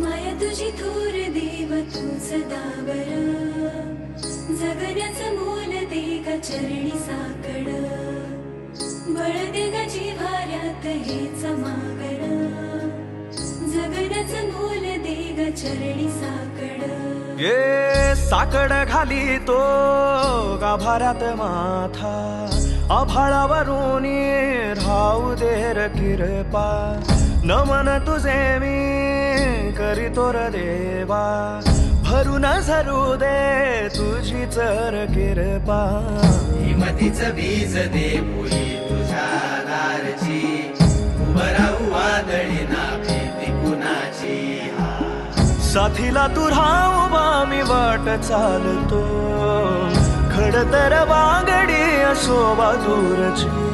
माया तुझी थोर देव तू सदा बरा, जगण्याचं मोल दे का चरणी साकड, बळ दे गा जिव्हाऱ्यात हेच मागण, जगण्याचं मोल दे गा चरणी साकड. ये साकड घाली तो गाभाऱ्यात माथा, आभाळावरून राहू दे र कृपा, नमन तुझे मी करीतो र देवा, भरून झरू दे तुझी चर कृपा. हिमतीचं बीज दे फुली तुझ्या दारची, उभं राहू वादळी ना भीती कुणाची. साथीला तू राहू मी वाट चालतो, खडतर वागडी असो बाजूरची.